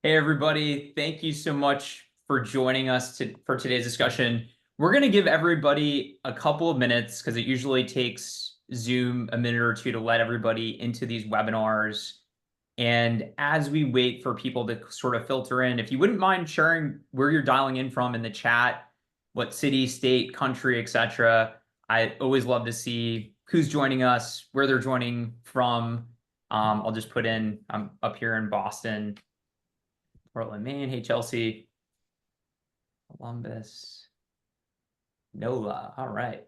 Hey, everybody. Thank you so much for joining us for today's discussion. We're going to give everybody a couple of minutes because it usually takes Zoom a minute or two to let everybody into these webinars. And as we wait for people to sort of filter in, if you wouldn't mind sharing where you're dialing in from in the chat, what city, state, country, etc. I always love to see who's joining us, where they're joining from. I'll just put in, I'm up here in Boston. Portland, Maine. Hey, Chelsea. Columbus. NOLA. All right.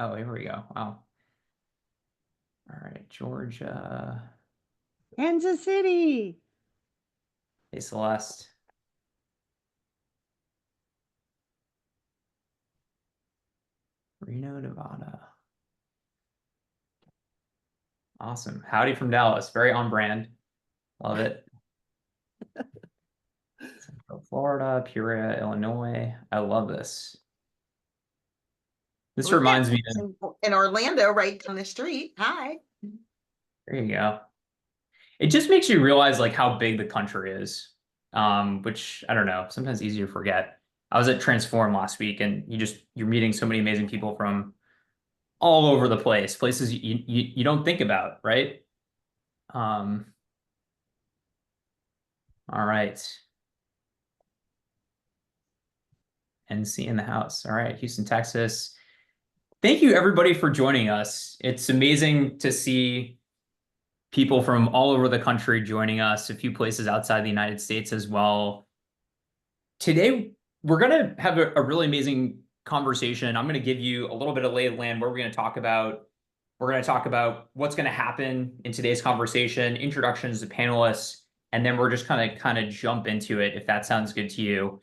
Oh, here we go. Wow. All right. Georgia. Kansas City. Hey, Celeste. Reno, Nevada. Awesome. Howdy from Dallas. Very on brand. Love it. Central Florida, Peoria, Illinois. I love this. This reminds me of, in Orlando, right down the street. Hi. there you go. It just makes you realize like how big the country is, which I don't know, sometimes easy to forget. I was at Transform last week, and you're meeting so many amazing people from all over the place, places you don't think about, right? All right. NC in the house. All right, Houston, Texas. Thank you, everybody, for joining us. It's amazing to see people from all over the country joining us, a few places outside the United States as well. Today, we're going to have a really amazing conversation. I'm going to give you a little bit of lay of the land, where we're going to talk about. We're going to talk about what's going to happen in today's conversation, introductions to panelists, and then we're just kind of jump into it, if that sounds good to you.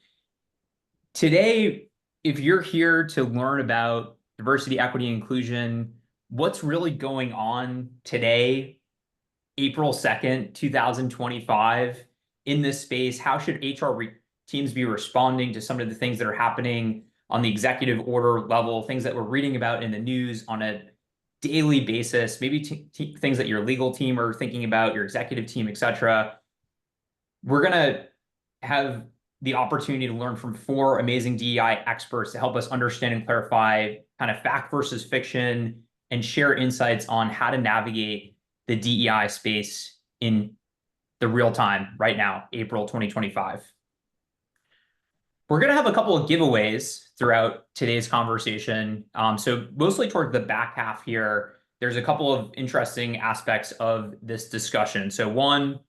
Today, if you're here to learn about diversity, equity, inclusion, what's really going on today, April 2nd, 2025, in this space, how should HR teams be responding to some of the things that are happening on the executive order level, things that we're reading about in the news on a daily basis, maybe things that your legal team are thinking about, your executive team, etc. We're going to have the opportunity to learn from 4 amazing DEI experts to help us understand and clarify kind of fact versus fiction and share insights on how to navigate the DEI space in the real time right now, April 2025. We're going to have a couple of giveaways throughout today's conversation. So mostly toward the back half here, there's a couple of interesting aspects of this discussion. So one,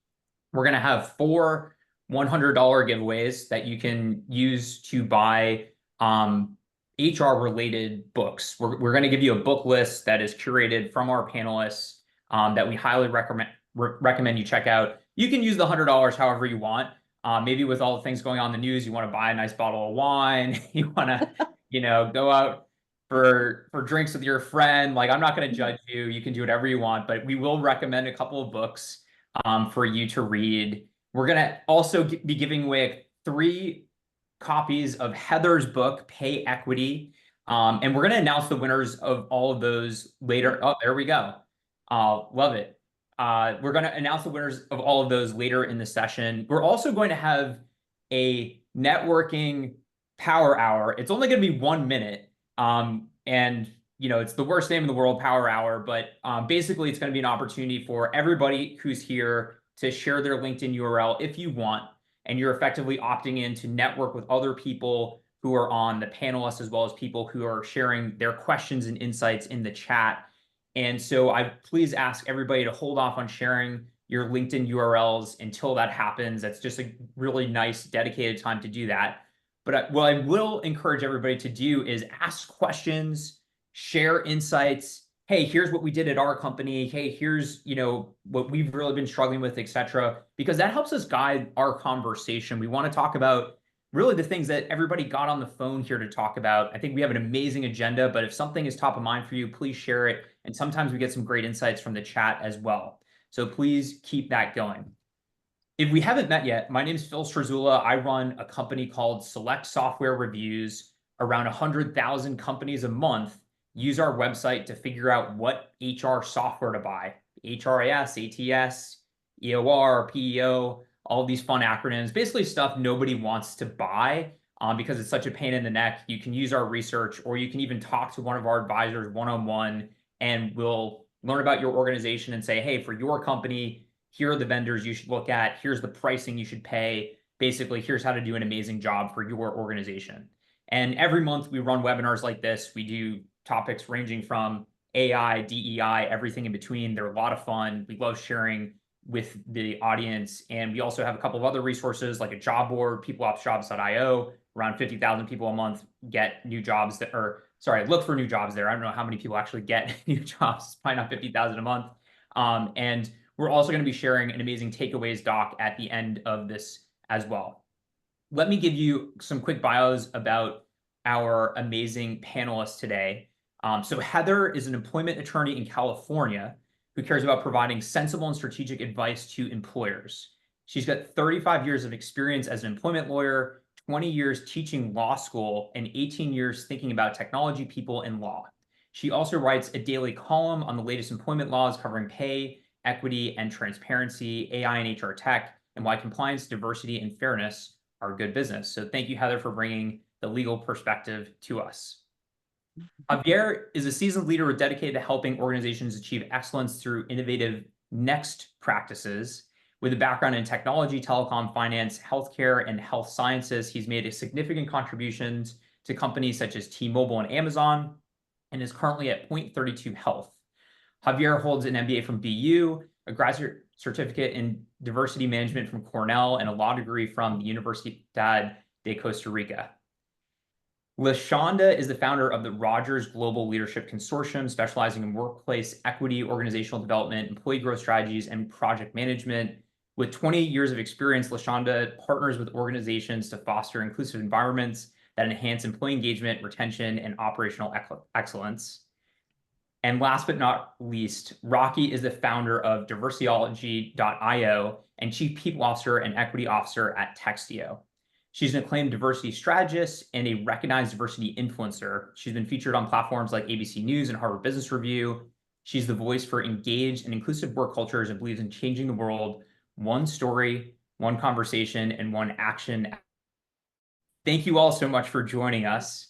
we're going to have 4 $100 giveaways that you can use to buy HR-related books. We're going to give you a book list that is curated from our panelists that we highly recommend you check out. You can use the $100 however you want. Maybe with all the things going on in the news, you want to buy a nice bottle of wine. You want to, go out for drinks with your friend. Like, I'm not going to judge you. You can do whatever you want, but we will recommend a couple of books for you to read. We're going to also be giving away 3 copies of Heather's book, Pay Equity. And we're going to announce the winners of all of those later. Oh, there we go. Love it. We're going to announce the winners of all of those later in the session. We're also going to have a networking power hour. It's only going to be 1 minute. And it's the worst name in the world, Power Hour, but basically it's going to be an opportunity for everybody who's here to share their LinkedIn URL if you want, and you're effectively opting in to network with other people who are on the panelists, as well as people who are sharing their questions and insights in the chat. And so I please ask everybody to hold off on sharing your LinkedIn URLs until that happens. That's just a really nice dedicated time to do that. But what I will encourage everybody to do is ask questions, share insights. Hey, here's what we did at our company. Hey, here's what we've really been struggling with, etc. Because that helps us guide our conversation. We want to talk about really the things that everybody got on the phone here to talk about. I think we have an amazing agenda, but if something is top of mind for you, please share it. And sometimes we get some great insights from the chat as well. So please keep that going. If we haven't met yet, my name is Phil Strazula. I run a company called Select Software Reviews. Around 100,000 companies a month use our website to figure out what HR software to buy. HRIS, ATS, EOR, PEO, all these fun acronyms, basically stuff nobody wants to buy because it's such a pain in the neck. You can use our research, or you can even talk to one of our advisors one-on-one, and we'll learn about your organization and say, hey, for your company, here are the vendors you should look at. Here's the pricing you should pay. Basically, here's how to do an amazing job for your organization. And every month we run webinars like this. We do topics ranging from AI, DEI, everything in between. They're a lot of fun. We love sharing with the audience. And we also have a couple of other resources like a job board, peopleopsjobs.io. Around 50,000 people a month get new jobs that are, sorry, look for new jobs there. I don't know how many people actually get new jobs. It's probably not 50,000 a month. And we're also going to be sharing an amazing takeaways doc at the end of this as well. Let me give you some quick bios about our amazing panelists today. So Heather is an employment attorney in California who cares about providing sensible and strategic advice to employers. She's got 35 years of experience as an employment lawyer, 20 years teaching law school, and 18 years thinking about technology, people, and law. She also writes a daily column on the latest employment laws covering pay, equity, and transparency, AI and HR tech, and why compliance, diversity, and fairness are good business. So thank you, Heather, for bringing the legal perspective to us. Javier is a seasoned leader dedicated to helping organizations achieve excellence through innovative next practices. With a background in technology, telecom, finance, healthcare, and health sciences, he's made a significant contributions to companies such as T-Mobile and Amazon, and is currently at Point 32 Health. Javier holds an MBA from BU, a graduate certificate in diversity management from Cornell, and a law degree from the Universidad de Costa Rica. LaShonda is the founder of the Rogers Global Leadership Consortium, specializing in workplace equity, organizational development, employee growth strategies, and project management. With 20 years of experience, LaShonda partners with organizations to foster inclusive environments that enhance employee engagement, retention, and operational excellence. And last but not least, Rocky is the founder of Diversiology.io and Chief People Officer and Equity Officer at Textio. She's an acclaimed diversity strategist and a recognized diversity influencer. She's been featured on platforms like ABC News and Harvard Business Review. She's the voice for engaged and inclusive work cultures and believes in changing the world one story, one conversation, and one action. Thank you all so much for joining us.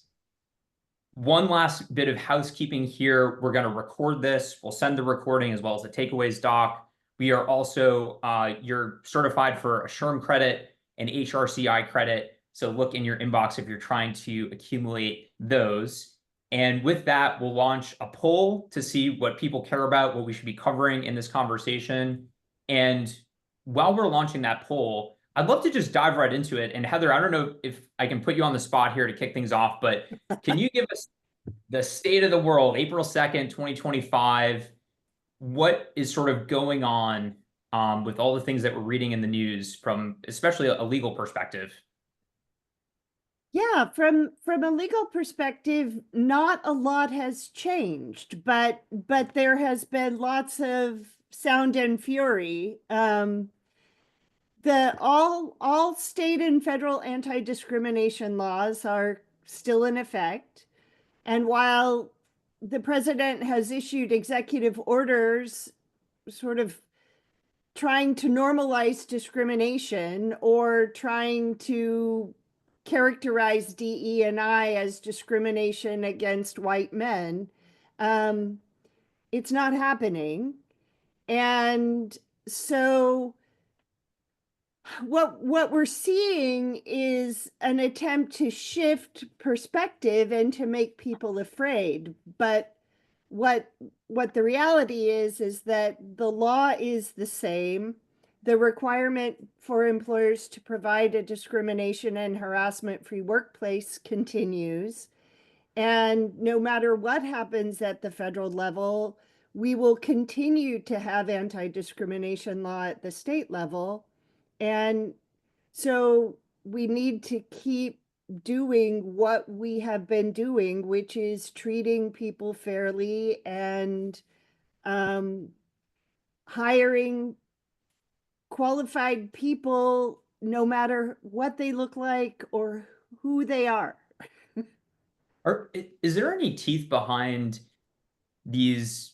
One last bit of housekeeping here. We're going to record this. We'll send the recording as well as the takeaways doc. We are also, you're certified for a SHRM credit and HRCI credit. So look in your inbox if you're trying to accumulate those. And with that, we'll launch a poll to see what people care about, what we should be covering in this conversation. And while we're launching that poll, I'd love to just dive right into it. And Heather, I don't know if I can put you on the spot here to kick things off, but can you give us the state of the world, April 2nd, 2025? What is sort of going on with all the things that we're reading in the news from especially a legal perspective? Yeah, from a legal perspective, not a lot has changed, but there has been lots of sound and fury. All state and federal anti-discrimination laws are still in effect. And while the president has issued executive orders sort of trying to normalize discrimination or trying to characterize DE&I as discrimination against white men, it's not happening. And so what we're seeing is an attempt to shift perspective and to make people afraid. But what the reality is that the law is the same. The requirement for employers to provide a discrimination and harassment-free workplace continues. And no matter what happens at the federal level, we will continue to have anti-discrimination law at the state level. And so we need to keep doing what we have been doing, which is treating people fairly and hiring qualified people, no matter what they look like or who they are. Is there any teeth behind these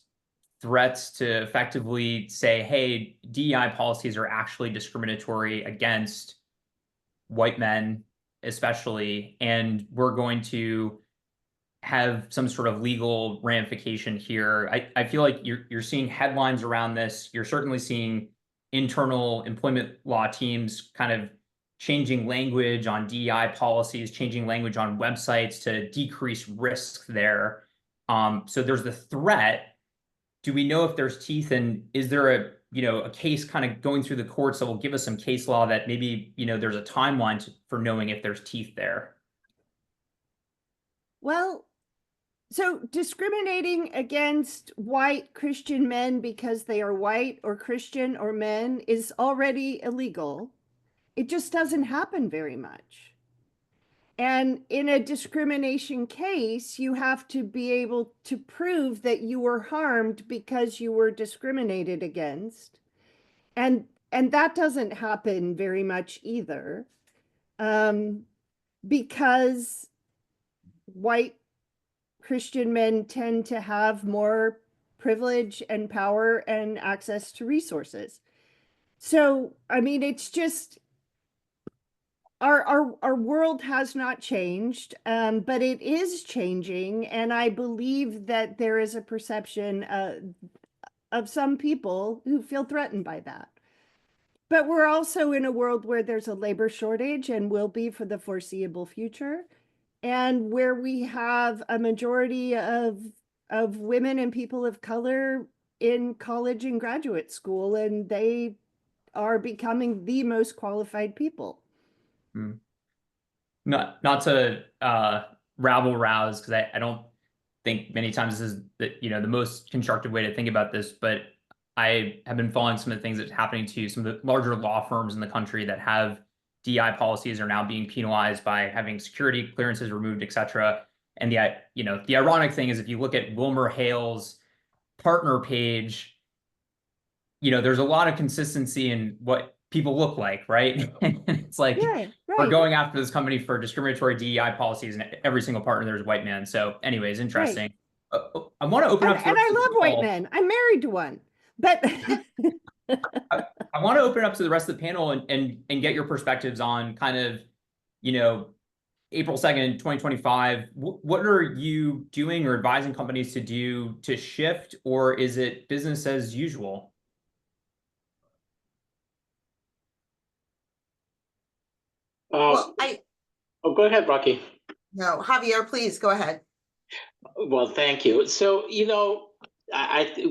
threats to effectively say, hey, DEI policies are actually discriminatory against white men, especially, and we're going to have some sort of legal ramification here. I feel like you're seeing headlines around this. You're certainly seeing internal employment law teams kind of changing language on DEI policies, changing language on websites to decrease risk there. So there's the threat. Do we know if there's teeth, and is there a case kind of going through the courts that will give us some case law that maybe there's a timeline for knowing if there's teeth there? Well, so discriminating against white Christian men because they are white or Christian or men is already illegal. It just doesn't happen very much. And in a discrimination case, you have to be able to prove that you were harmed because you were discriminated against. And that doesn't happen very much either. Because white Christian men tend to have more privilege and power and access to resources. So, I mean, it's just our world has not changed, but it is changing, and I believe that there is a perception of some people who feel threatened by that. But we're also in a world where there's a labor shortage and will be for the foreseeable future, and where we have a majority of women and people of color in college and graduate school, and they are becoming the most qualified people. Hmm. Not to rabble rouse, because I don't think many times this is the most constructive way to think about this, but I have been following some of the things that's happening to some of the larger law firms in the country that have DI policies are now being penalized by having security clearances removed, et cetera. And the ironic thing is, if you look at Wilmer Hale's partner page, there's a lot of consistency in what people look like, right? It's like, Yeah, we're right, going after this company for discriminatory DEI policies, and every single partner there's a white man. So anyways, right. interesting. I want to open And, up to the and rest I of the love white panel. men. I'm married to one, but I want to open up to the rest of the panel and get your perspectives on kind of, April 2nd, 2025. What are you doing or advising companies to do to shift, or is it business as usual? Well, Oh, go ahead, Rocky. no, Javier, please go ahead. Well, thank you. So,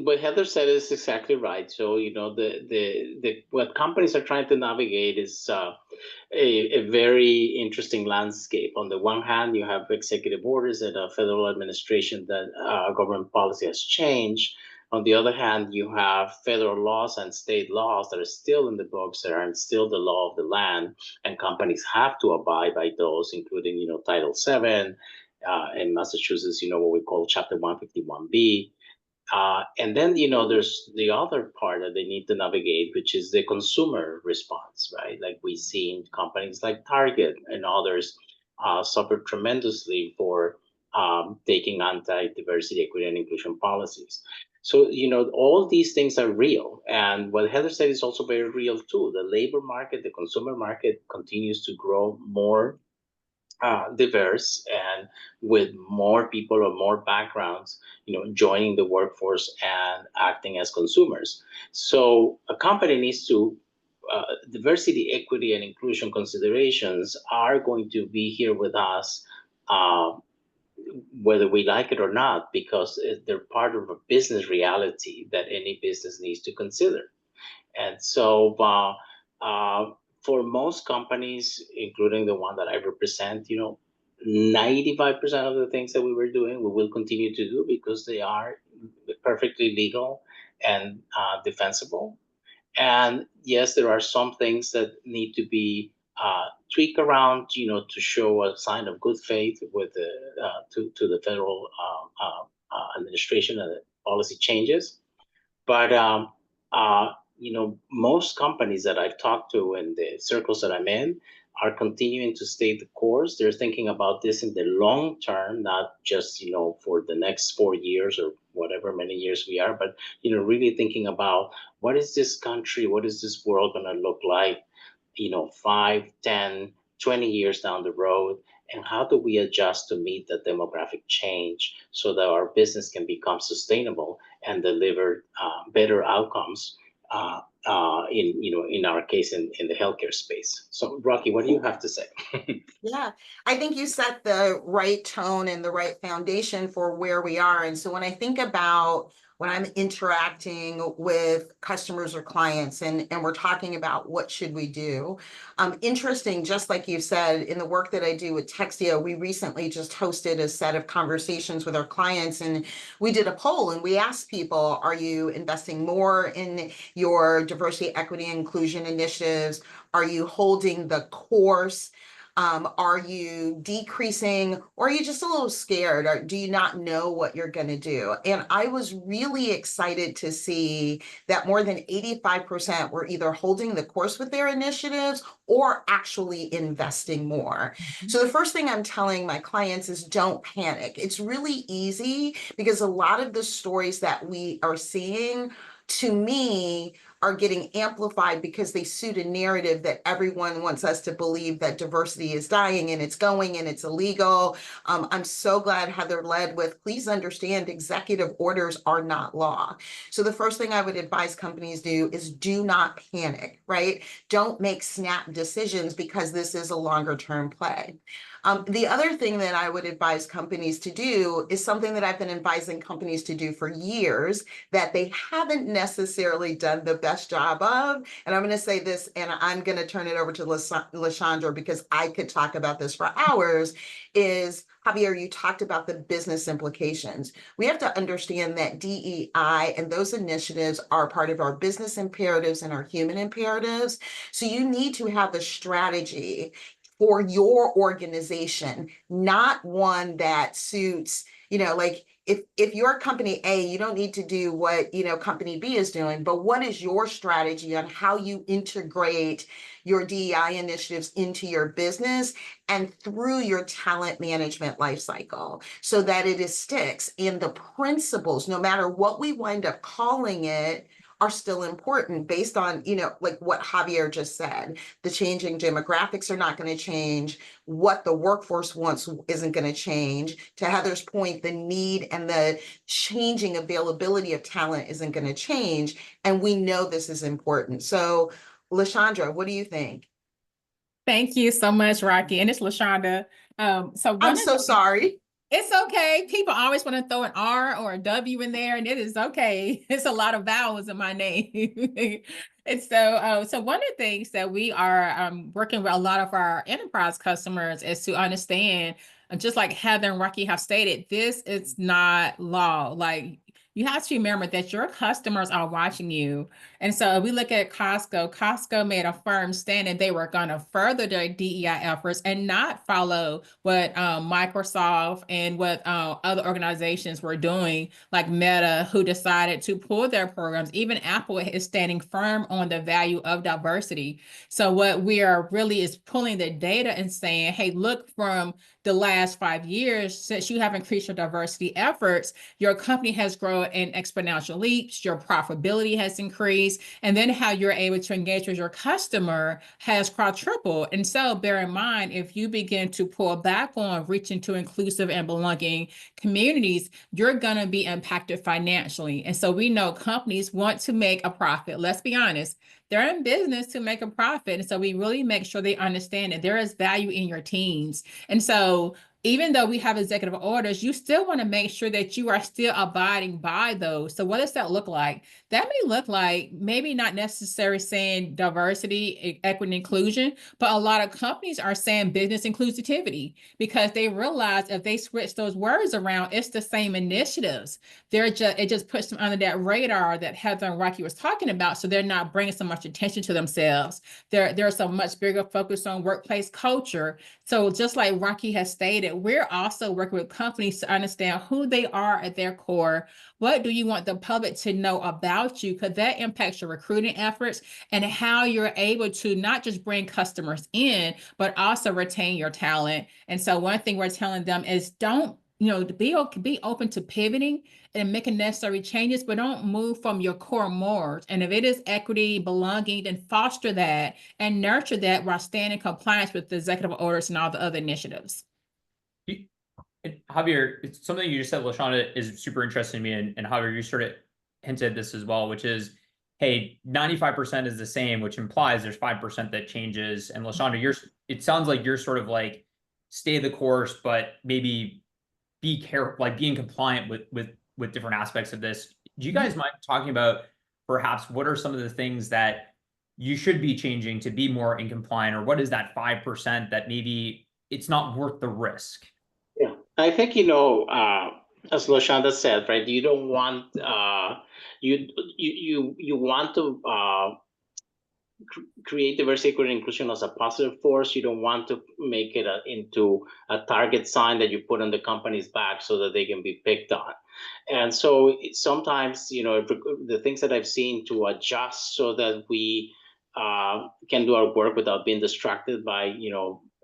what Heather said is exactly right. So, the what companies are trying to navigate is a very interesting landscape. On the one hand, you have executive orders and a federal administration that government policy has changed. On the other hand, you have federal laws and state laws that are still in the books, that are still the law of the land, and companies have to abide by those, including, Title VII, in Massachusetts, what we call Chapter 151B. And then, there's the other part that they need to navigate, which is the consumer response, right? Like we've seen companies like Target and others suffer tremendously for taking anti-diversity, equity, and inclusion policies. So, all these things are real. And what Heather said is also very real too. The labor market, the consumer market continues to grow more diverse, and with more people of more backgrounds, joining the workforce and acting as consumers. So a company needs to diversity, equity, and inclusion considerations are going to be here with us, whether we like it or not, because they're part of a business reality that any business needs to consider. And so for most companies, including the one that I represent, 95% of the things that we were doing, we will continue to do because they are perfectly legal and defensible. And yes, there are some things that need to be tweaked around, to show a sign of good faith with to the federal administration and the policy changes. But most companies that I've talked to in the circles that I'm in, are continuing to stay the course. They're thinking about this in the long term, not just, for the next 4 years or whatever many years we are, but, really thinking about what is this country, what is this world going to look like, 5, 10, 20 years down the road, and how do we adjust to meet the demographic change so that our business can become sustainable and deliver better outcomes in our case in the healthcare space. So Rocky, what do you have to say? Yeah, I think you set the right tone and the right foundation for where we are. And so when I think about when I'm interacting with customers or clients and we're talking about what should we do, interesting, just like you said, in the work that I do with Textio, we recently just hosted a set of conversations with our clients, and we did a poll and we asked people, are you investing more in your diversity, equity, and inclusion initiatives? Are you holding the course? Are you decreasing, or are you just a little scared? Or do you not know what you're going to do? And I was really excited to see that more than 85% were either holding the course with their initiatives or actually investing more. So the first thing I'm telling my clients is don't panic. It's really easy because a lot of the stories that we are seeing, to me, are getting amplified because they suit a narrative that everyone wants us to believe that diversity is dying and it's going and it's illegal. I'm so glad Heather led with, please understand, executive orders are not law. So the first thing I would advise companies do is do not panic, right? Don't make snap decisions because this is a longer term play. The other thing that I would advise companies to do is something that I've been advising companies to do for years that they haven't necessarily done the best job of. And I'm going to say this, and I'm going to turn it over to Lashandra because I could talk about this for hours, is Javier, you talked about the business implications. We have to understand that DEI and those initiatives are part of our business imperatives and our human imperatives. So you need to have a strategy for your organization, not one that suits, like if you're company A, you don't need to do what, company B is doing, but what is your strategy on how you integrate your DEI initiatives into your business and through your talent management lifecycle so that it sticks, and the principles, no matter what we wind up calling it, are still important based on, like what Javier just said. The changing demographics are not going to change. What the workforce wants isn't going to change. To Heather's point, the need and the changing availability of talent isn't going to change. And we know this is important. So, Lashandra, what do you think? Thank you so much, Rocky. And it's LaShonda. I'm so sorry. It's okay. People always want to throw an R or a W in there, and it is okay. It's a lot of vowels in my name. And so one of the things that we are working with a lot of our enterprise customers is to understand, just like Heather and Rocky have stated, this is not law. Like, you have to remember that your customers are watching you. And so we look at Costco. Costco made a firm stand and they were going to further their DEI efforts and not follow what Microsoft and what other organizations were doing, like Meta, who decided to pull their programs. Even Apple is standing firm on the value of diversity. So what we are really is pulling the data and saying, hey, look, from the last 5 years, since you have increased your diversity efforts, your company has grown in exponential leaps, your profitability has increased, and then how you're able to engage with your customer has quadrupled. And so bear in mind, if you begin to pull back on reaching to inclusive and belonging communities, you're going to be impacted financially. And so we know companies want to make a profit. Let's be honest. They're in business to make a profit. And so we really make sure they understand that there is value in your teams. And so even though we have executive orders, you still want to make sure that you are still abiding by those. So what does that look like? That may look like maybe not necessarily saying diversity, equity, inclusion, but a lot of companies are saying business inclusivity because they realize if they switch those words around, it's the same initiatives. It just puts them under that radar that Heather and Rocky was talking about. So they're not bringing so much attention to themselves. There's a much bigger focus on workplace culture. So just like Rocky has stated, that we're also working with companies to understand who they are at their core. What do you want the public to know about you? Because that impacts your recruiting efforts and how you're able to not just bring customers in, but also retain your talent. And so one thing we're telling them is don't, be open to pivoting and making necessary changes, but don't move from your core morals. And if it is equity, belonging, then foster that and nurture that while staying in compliance with the executive orders and all the other initiatives. Javier, it's something you just said, LaShonda, is super interesting to me. And Javier, you sort of hinted at this as well, which is, hey, 95% is the same, which implies there's 5% that changes. And LaShonda, it sounds like you're sort of like, stay the course, but maybe be careful, like being compliant with different aspects of this. Do you guys mind talking about perhaps what are some of the things that you should be changing to be more in compliant, or what is that 5% that maybe it's not worth the risk? Yeah, I think, as LaShonda said, right, you don't want, you want to create diversity, equity, and inclusion as a positive force. You don't want to make it into a target sign that you put on the company's back so that they can be picked on. And so sometimes, the things that I've seen to adjust so that we can do our work without being distracted by,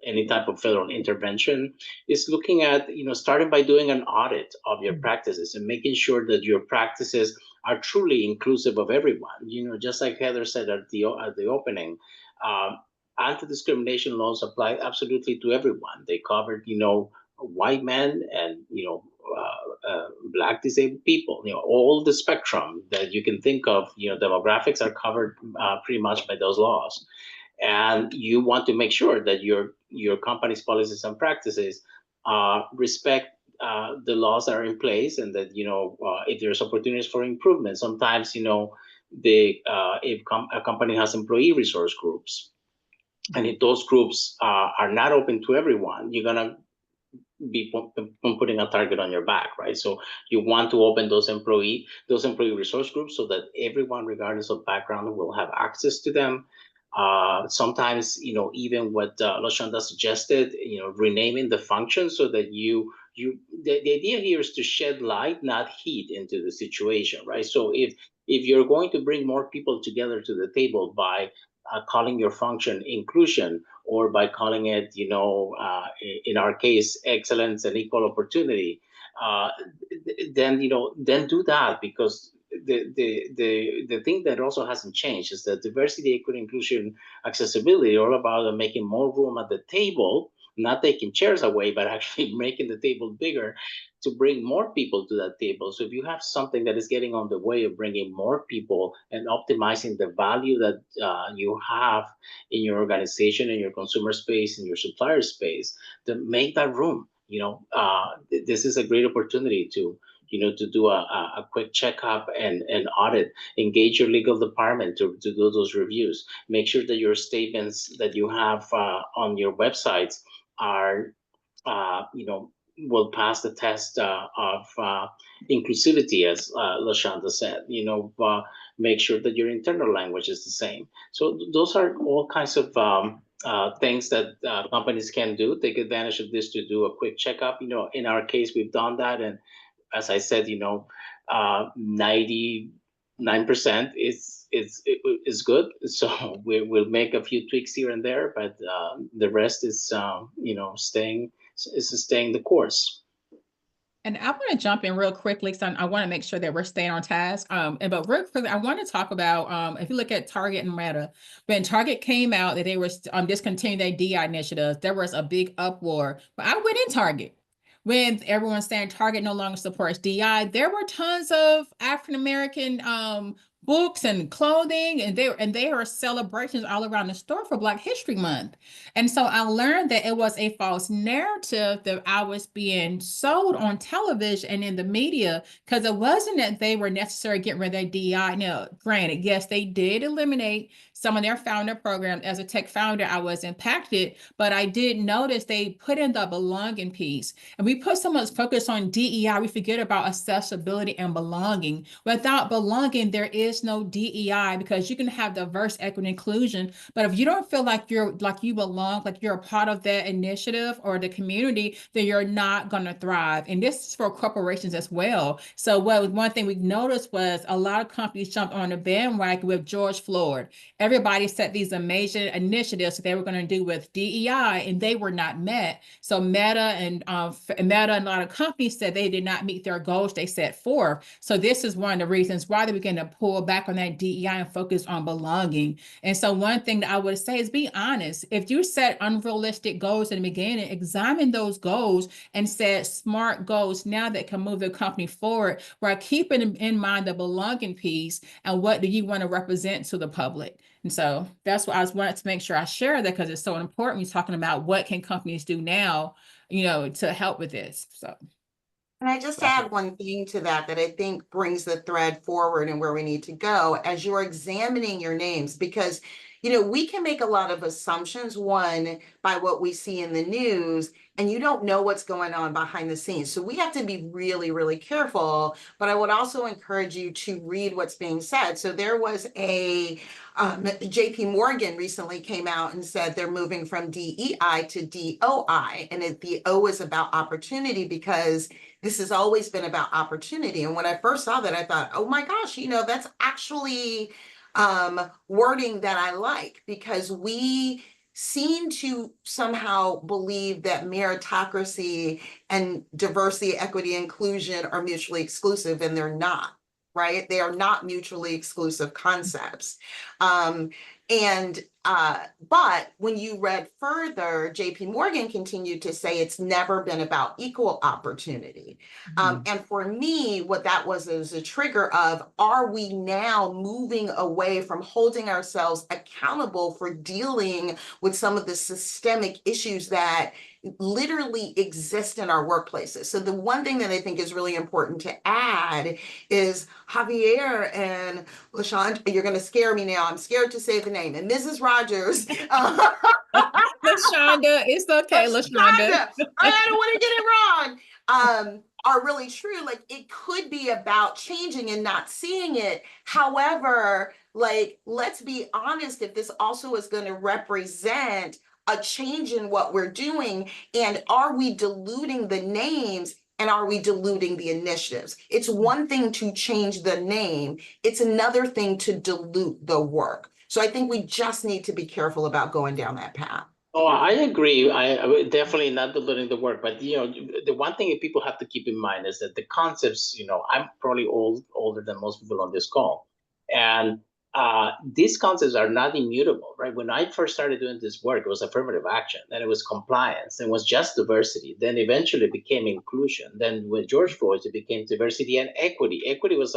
any type of federal intervention is looking at, starting by doing an audit of your practices and making sure that your practices are truly inclusive of everyone. Just like Heather said at the opening, anti-discrimination laws apply absolutely to everyone. They covered, white men and, Black disabled people, all the spectrum that you can think of, demographics are covered pretty much by those laws. And you want to make sure that your company's policies and practices respect the laws that are in place, and that if there's opportunities for improvement. Sometimes if a company has employee resource groups, and if those groups are not open to everyone, you're gonna be putting a target on your back, right? So you want to open those employee resource groups so that everyone, regardless of background, will have access to them. Sometimes, even what LaShonda suggested, renaming the function so that the idea here is to shed light, not heat, into the situation, right? So if you're going to bring more people together to the table by calling your function inclusion, or by calling it, in our case, excellence and equal opportunity, then do that, because the thing that also hasn't changed is that diversity, equity, inclusion, accessibility are all about making more room at the table, not taking chairs away, but actually making the table bigger to bring more people to that table. So if you have something that is getting on the way of bringing more people and optimizing the value that you have in your organization, in your consumer space, in your supplier space, then make that room. This is a great opportunity to do a quick checkup and audit. Engage your legal department to do those reviews. Make sure that your statements that you have on your websites are, will pass the test of inclusivity, as LaShonda said. Make sure that your internal language is the same. So those are all kinds of things that companies can do. Take advantage of this to do a quick checkup. In our case, we've done that, and as I said, 99% is good. So we'll make a few tweaks here and there, but the rest is staying the course. And I want to jump in real quickly, so I want to make sure that we're staying on task. But real quickly, I want to talk about if you look at Target and Meta, when Target came out that they were discontinuing their DEI initiatives, there was a big uproar. But I went in Target when everyone's saying Target no longer supports DEI. There were tons of African American books and clothing, and there are celebrations all around the store for Black History Month. And so I learned that it was a false narrative that I was being sold on television and in the media, because it wasn't that they were necessarily getting rid of their DEI. Now, granted, yes, they did eliminate some of their founder programs. As a tech founder, I was impacted, but I did notice they put in the belonging piece. And we put so much focus on DEI, we forget about accessibility and belonging. Without belonging, there is is no DEI, because you can have diverse, equity, inclusion, but if you don't feel like you belong, like you're a part of that initiative or the community, then you're not going to thrive. And this is for corporations as well. So one thing we noticed was a lot of companies jumped on the bandwagon with George Floyd. Everybody set these amazing initiatives that they were going to do with DEI, and they were not met. So Meta and a lot of companies said they did not meet their goals they set forth. So this is one of the reasons why they began to pull back on that DEI and focus on belonging. And so one thing that I would say is be honest. If you set unrealistic goals in the beginning, examine those goals and set smart goals now that can move the company forward, while keeping in mind the belonging piece and what do you want to represent to the public. And so that's why I wanted to make sure I share that, because it's so important. We're talking about what can companies do now, to help with this. So. And I just add one thing to that I think brings the thread forward and where we need to go as you're examining your names, because, we can make a lot of assumptions, one, by what we see in the news, and you don't know what's going on behind the scenes. So we have to be really, really careful. But I would also encourage you to read what's being said. So there was JP Morgan recently came out and said they're moving from DEI to DOI. And the O is about opportunity, because this has always been about opportunity. And when I first saw that, I thought, oh my gosh, that's actually wording that I like, because we seem to somehow believe that meritocracy and diversity, equity, inclusion are mutually exclusive, and they're not, right? They are not mutually exclusive concepts. But when you read further, JP Morgan continued to say it's never been about equal opportunity. And for me, what that was is a trigger of, are we now moving away from holding ourselves accountable for dealing with some of the systemic issues that literally exist in our workplaces? So the one thing that I think is really important to add is Javier and LaShonda, you're going to scare me now. I'm scared to say the name. And Mrs. Rogers. LaShonda, it's okay, LaShonda. I don't want to get it wrong. Are really true. Like, it could be about changing and not seeing it. However, let's be honest, if this also is going to represent a change in what we're doing, and are we diluting the names, and are we diluting the initiatives? It's one thing to change the name. It's another thing to dilute the work. So I think we just need to be careful about going down that path. Oh, I agree. I would definitely not diluting the work, but the one thing that people have to keep in mind is that the concepts. I'm probably older than most people on this call, and these concepts are not immutable, right? When I first started doing this work, it was affirmative action, then it was compliance, then it was just diversity, then eventually it became inclusion. Then with George Floyd, it became diversity and equity. Equity was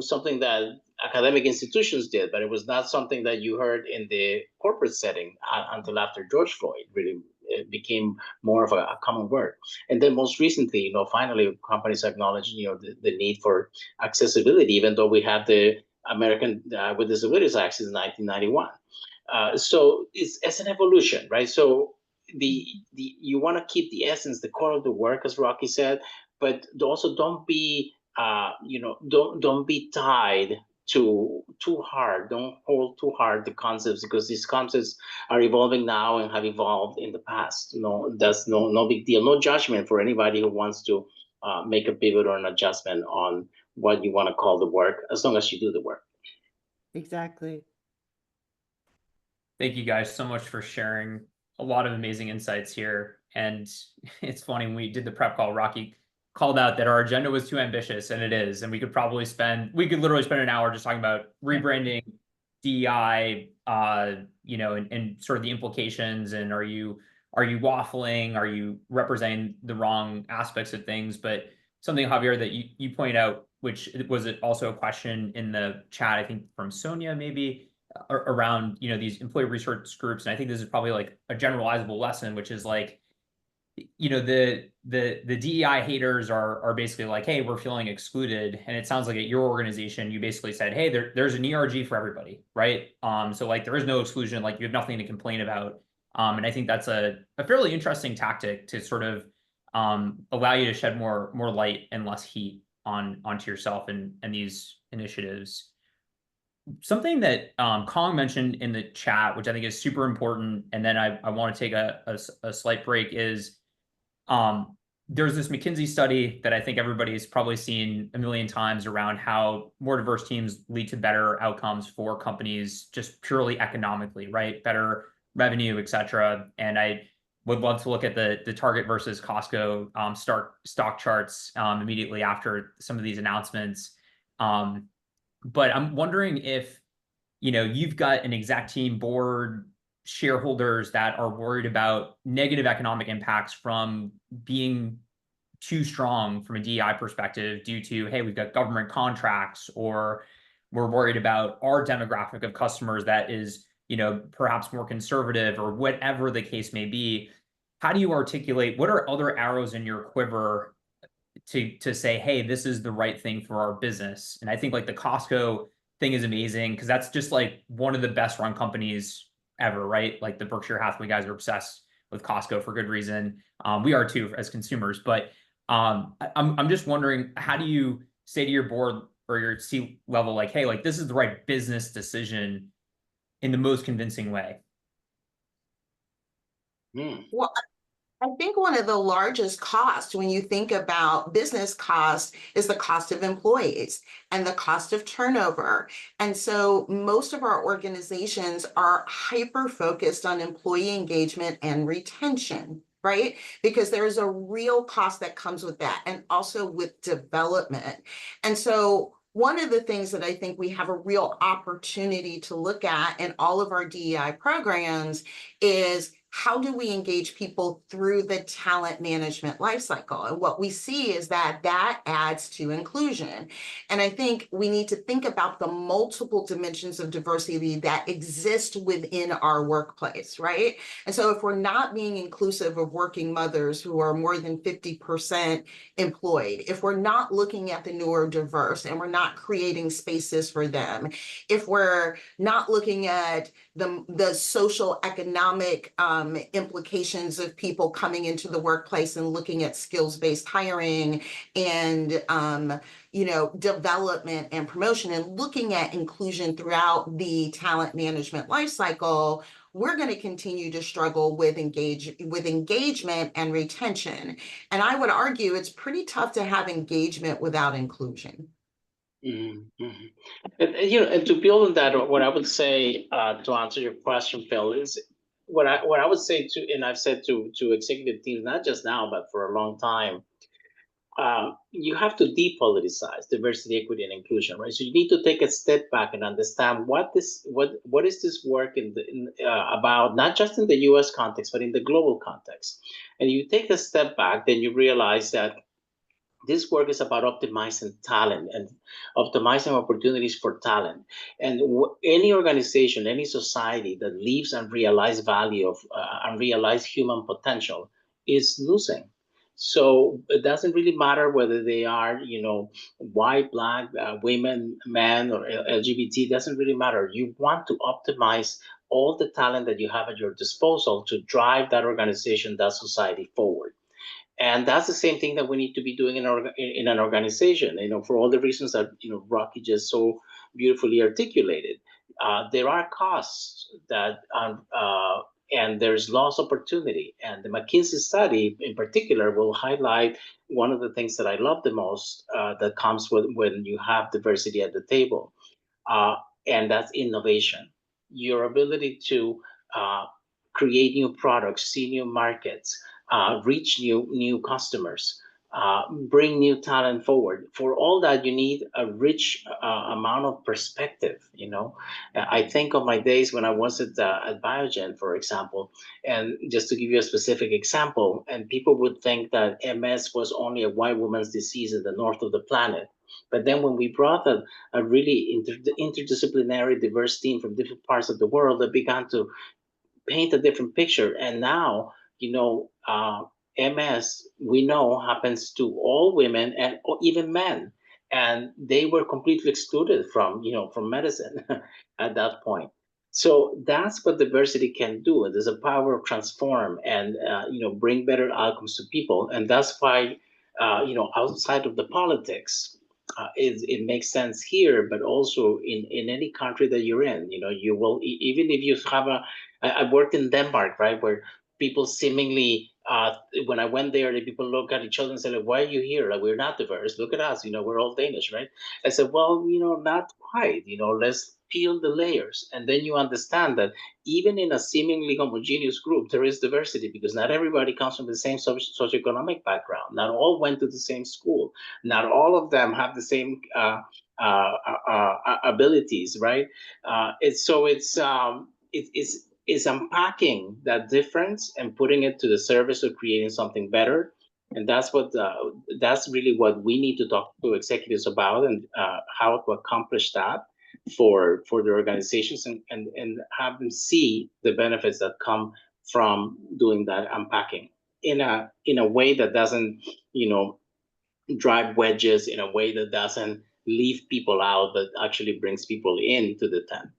something that academic institutions did, but it was not something that you heard in the corporate setting until after George Floyd. Really, it became more of a common word. And then most recently, finally companies acknowledge, the need for accessibility, even though we have the American with Disabilities Act since 1991. So it's an evolution, right? So you want to keep the essence, the core of the work, as Rocky said, but also don't be don't be tied to too hard. Don't hold too hard the concepts, because these concepts are evolving now and have evolved in the past. That's no big deal. No judgment for anybody who wants to make a pivot or an adjustment on what you want to call the work, as long as you do the work. Exactly. Thank you guys so much for sharing a lot of amazing insights here. And it's funny, when we did the prep call, Rocky called out that our agenda was too ambitious, and it is. And we could literally spend an hour just talking about rebranding, DEI, and sort of the implications. And are you waffling? Are you representing the wrong aspects of things? But something, Javier, that you point out, which was also a question in the chat, I think from Sonia, maybe, around these employee resource groups. And I think this is probably like a generalizable lesson, which is like, the DEI haters are basically like, hey, we're feeling excluded. And it sounds like at your organization, you basically said, hey, there's an ERG for everybody, right? So like there is no exclusion, like you have nothing to complain about. And I think that's a fairly interesting tactic to sort of allow you to shed more light and less heat onto yourself and these initiatives. something that Kong mentioned in the chat, which I think is super important, and then I want to take a slight break, is there's this McKinsey study that I think everybody's probably seen a million times around how more diverse teams lead to better outcomes for companies, just purely economically, right? Better revenue, et cetera. And I would love to look at the Target versus Costco stock charts immediately after some of these announcements. But I'm wondering if, you've got an exec team board, shareholders that are worried about negative economic impacts from being too strong from a DEI perspective due to, hey, we've got government contracts, or we're worried about our demographic of customers that is, perhaps more conservative, or whatever the case may be. How do you articulate, what are other arrows in your quiver to say, hey, this is the right thing for our business? And I think like the Costco thing is amazing, because that's just like one of the best run companies ever, right? Like the Berkshire Hathaway guys are obsessed with Costco for good reason. We are too as consumers, but I'm just wondering, how do you say to your board or your C level, like, hey, like this is the right business decision in the most convincing way? Well, I think one of the largest costs when you think about business costs is the cost of employees and the cost of turnover. And so most of our organizations are hyper focused on employee engagement and retention, right? Because there's a real cost that comes with that, and also with development. And so one of the things that I think we have a real opportunity to look at in all of our DEI programs is, how do we engage people through the talent management lifecycle? And what we see is that that adds to inclusion. And I think we need to think about the multiple dimensions of diversity that exist within our workplace, right? And so if we're not being inclusive of working mothers who are more than 50% employed, if we're not looking at the neurodiverse and we're not creating spaces for them, if we're not looking at the social economic implications of people coming into the workplace and looking at skills-based hiring and development and promotion, and looking at inclusion throughout the talent management lifecycle, we're going to continue to struggle with engagement and retention. And I would argue it's pretty tough to have engagement without inclusion. Mm-hmm. And to build on that, what I would say to answer your question, Phil, is what I would say to, and I've said to executive teams, not just now, but for a long time, you have to depoliticize diversity, equity, and inclusion, right? So you need to take a step back and understand what is this work about, not just in the U.S. context, but in the global context. And you take a step back, then you realize that this work is about optimizing talent and optimizing opportunities for talent. And any organization, any society that leaves unrealized value of unrealized human potential is losing. So it doesn't really matter whether they are, white, black, women, men, or LGBT. It doesn't really matter. You want to optimize all the talent that you have at your disposal to drive that organization, that society forward. And that's the same thing that we need to be doing in an organization, for all the reasons that, Rocky just so beautifully articulated. There are costs that, and there's lost opportunity. And the McKinsey study in particular will highlight one of the things that I love the most that comes when you have diversity at the table. And that's innovation. Your ability to create new products, see new markets, reach new customers, bring new talent forward. For all that, you need a rich amount of perspective. I think of my days when I was at Biogen, for example, and just to give you a specific example, and people would think that MS was only a white woman's disease in the north of the planet. But then when we brought a really interdisciplinary, diverse team from different parts of the world, that began to paint a different picture. And now, MS, we know, happens to all women and even men. And they were completely excluded from medicine at that point. So that's what diversity can do. There's a power of transform and, bring better outcomes to people. And that's why, outside of the politics, it makes sense here, but also in any country that you're in. You know, you will even if you have I worked in Denmark, right, where people seemingly when I went there, the people look at each other and say, like, "Why are you here? Like, we're not diverse. Look at us. You know, we're all Danish, right?" I said, "Well, you know, not quite. You know, let's peel the layers, and then you understand that even in a seemingly homogeneous group, there is diversity because not everybody comes from the same socioeconomic background. Not all went to the same school. Not all of them have the same abilities, right? It's unpacking that difference and putting it to the service of creating something better. And that's really what we need to talk to executives about, and how to accomplish that for the organizations, and have them see the benefits that come from doing that unpacking in a way that doesn't, you know, drive wedges, in a way that doesn't leave people out, but actually brings people into the tent.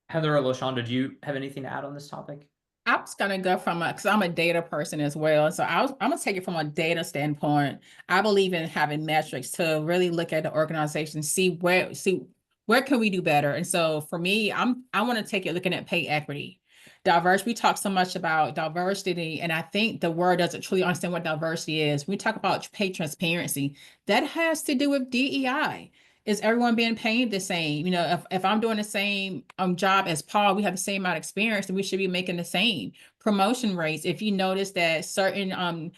Heather or LaShonda, do you have anything to add on this topic? I was gonna go from because I'm a data person as well. So I'm gonna take it from a data standpoint. I believe in having metrics to really look at the organization, see where can we do better. And so for me, I want to take it looking at pay equity. Diverse, we talk so much about diversity, and I think the word doesn't truly understand what diversity is. When we talk about pay transparency, that has to do with DEI. Is everyone being paid the same? You know, if I'm doing the same job as Paul, we have the same amount of experience, and we should be making the same promotion rates. If you notice that certain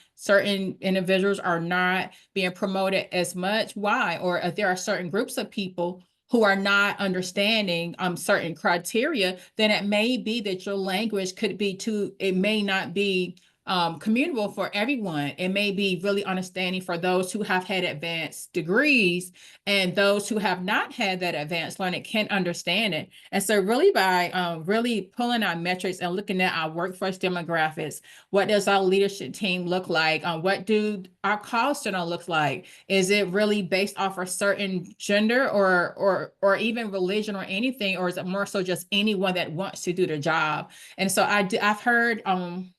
individuals are not being promoted as much, why? Or if there are certain groups of people who are not understanding certain criteria, then it may be that your language could be it may not be commutable for everyone. It may be really understanding for those who have had advanced degrees, and those who have not had that advanced learning can understand it. And so really by really pulling our metrics and looking at our workforce demographics, what does our leadership team look like? What do our call center look like? Is it really based off a certain gender or even religion or anything? Or is it more so just anyone that wants to do the job? And so I've heard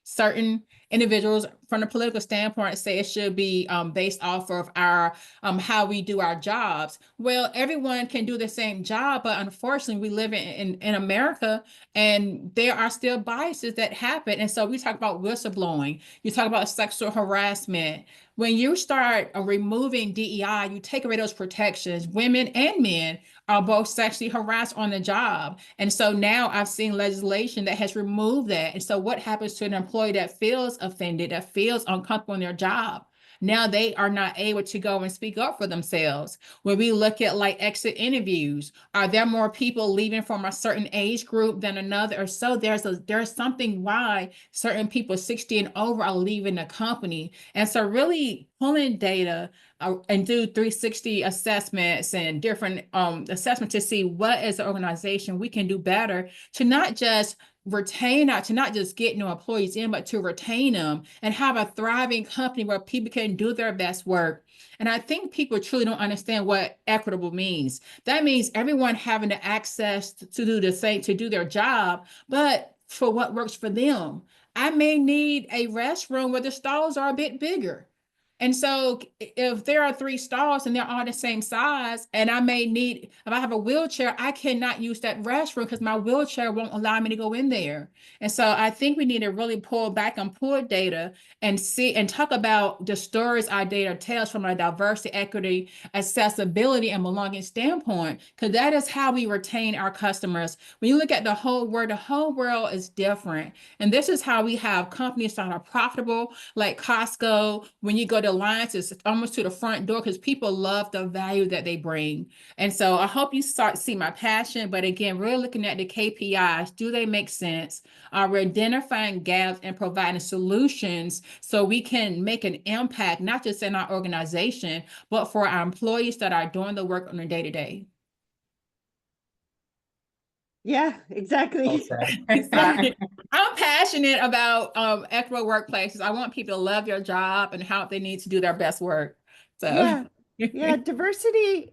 certain individuals from a political standpoint say it should be based off of our how we do our jobs. Well, everyone can do the same job, but unfortunately we live in America, and there are still biases that happen. And so we talk about whistleblowing, you talk about sexual harassment. When you start removing DEI, you take away those protections. Women and men are both sexually harassed on the job. And so now I've seen legislation that has removed that. And so what happens to an employee that feels offended, that feels uncomfortable in their job? Now they are not able to go and speak up for themselves. When we look at like exit interviews, are there more people leaving from a certain age group than another? Or so there's something why certain people 60 and over are leaving the company. And so really pulling data and do 360 assessments and different assessments to see what as an organization we can do better to not just to not just get new employees in, but to retain them and have a thriving company where people can do their best work. And I think people truly don't understand what equitable means. That means everyone having the access to do the same, to do their job, but for what works for them. I may need a restroom where the stalls are a bit bigger. And so if there are 3 stalls and they're all the same size, and if I have a wheelchair, I cannot use that restroom because my wheelchair won't allow me to go in there. And so I think we need to really pull back and pull data and see and talk about the stories our data tells from a diversity, equity, accessibility, and belonging standpoint, because that is how we retain our customers. When you look at the whole world is different. And this is how we have companies that are profitable, like Costco. When you go to Alliance, it's almost to the front door because people love the value that they bring. And so I hope you start to see my passion. But again, we're looking at the KPIs. Do they make sense? We're identifying gaps and providing solutions so we can make an impact, not just in our organization, but for our employees that are doing the work on a day-to-day. Yeah, exactly. Well said. I'm passionate about equitable workplaces. I want people to love their job and how they need to do their best work. So Yeah, diversity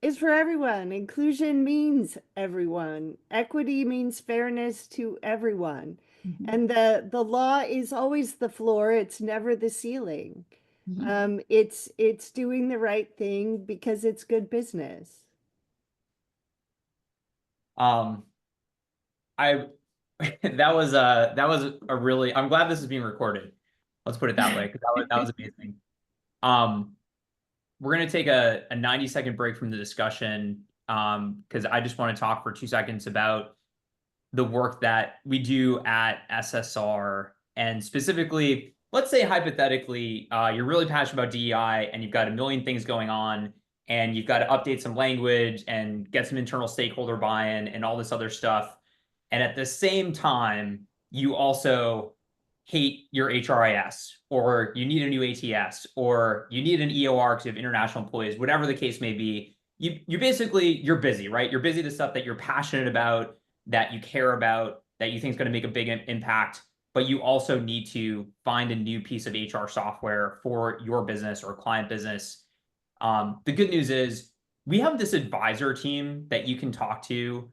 is for everyone. Inclusion means everyone. Equity means fairness to everyone. Mhm. And the law is always the floor, it's never the ceiling. It's doing the right thing because it's good business. I that was a really, I'm glad this is being recorded. Let's put it that way, because that was amazing. We're gonna take a 90-second break from the discussion, because I just want to talk for 2 seconds about the work that we do at SSR, and specifically, let's say hypothetically, you're really passionate about DEI and you've got a million things going on, and you've got to update some language and get some internal stakeholder buy-in and all this other stuff. And at the same time, you also hate your HRIS, or you need a new ATS, or you need an EOR because you have international employees, whatever the case may be. You basically, you're busy, right? You're busy the stuff that you're passionate about, that you care about, that you think is going to make a big impact, but you also need to find a new piece of HR software for your business or client business. The good news is we have this advisor team that you can talk to.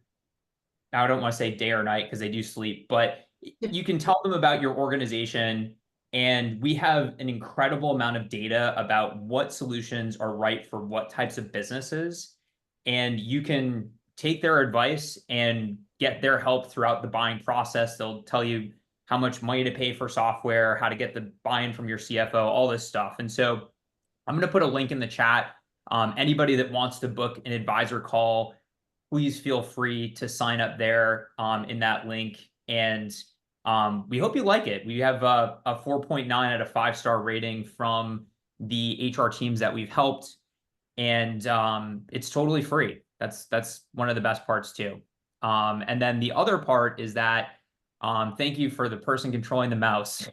I don't want to say day or night because they do sleep, but you can tell them about your organization, and we have an incredible amount of data about what solutions are right for what types of businesses. And you can take their advice and get their help throughout the buying process. They'll tell you how much money to pay for software, how to get the buy-in from your CFO, all this stuff. And so I'm going to put a link in the chat. Anybody that wants to book an advisor call, please feel free to sign up there in that link. And we hope you like it. We have a 4.9 out of 5-star rating from the HR teams that we've helped. And it's totally free. That's one of the best parts too. And then the other part is that thank you for the person controlling the mouse.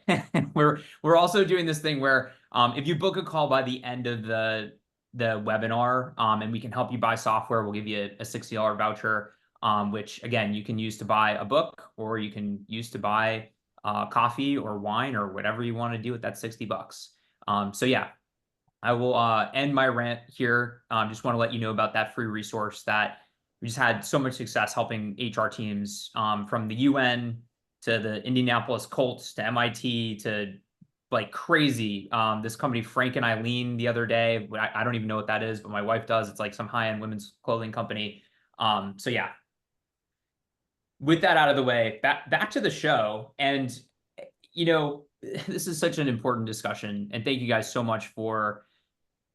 We're also doing this thing where if you book a call by the end of the webinar, and we can help you buy software, we'll give you a $60 voucher, which again, you can use to buy a book, or you can use to buy coffee or wine or whatever you want to do with that $60. So yeah, I will end my rant here. Just want to let you know about that free resource that we just had so much success helping HR teams, from the UN to the Indianapolis Colts to MIT to like crazy. This company, Frank and Eileen, the other day, I don't even know what that is, but my wife does. It's like some high-end women's clothing company. So yeah, with that out of the way, back to the show. And, you know, this is such an important discussion. And thank you guys so much for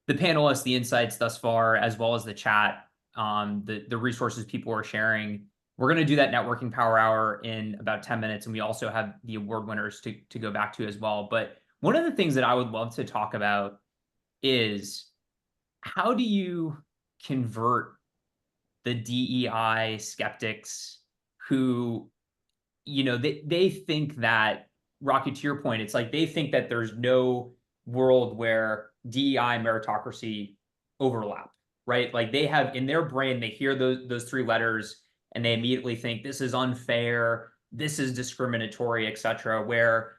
the panelists, the insights thus far, as well as the chat, the resources people are sharing. We're going to do that networking power hour in about 10 minutes. And we also have the award winners to go back to as well. But one of the things that I would love to talk about is, how do you convert the DEI skeptics who, you know, they think that, Rocky, to your point, it's like they think that there's no world where DEI and meritocracy overlap, right? Like they have in their brain, they hear those three letters and they immediately think this is unfair, this is discriminatory, et cetera. Where,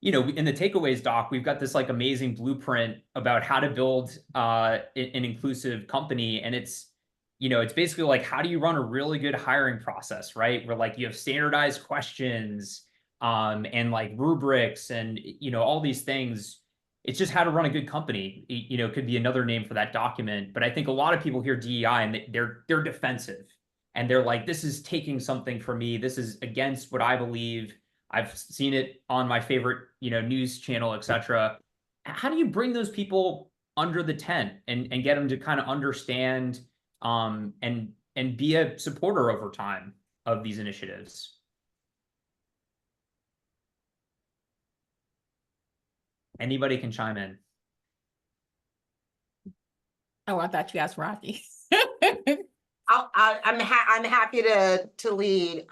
you know, in the takeaways doc, we've got this like amazing blueprint about how to build an inclusive company. And it's, you know, it's basically like, how do you run a really good hiring process, right? Where like you have standardized questions, and like rubrics and, you know, all these things. It's just how to run a good company. You know, could be another name for that document. But I think a lot of people hear DEI and they're defensive, and they're like, this is taking something from me. This is against what I believe. I've seen it on my favorite, you know, news channel, et cetera. How do you bring those people under the tent and get them to kind of understand, and be a supporter over time of these initiatives? Anybody can chime in. Oh, I thought you asked Rocky. I'm happy to lead.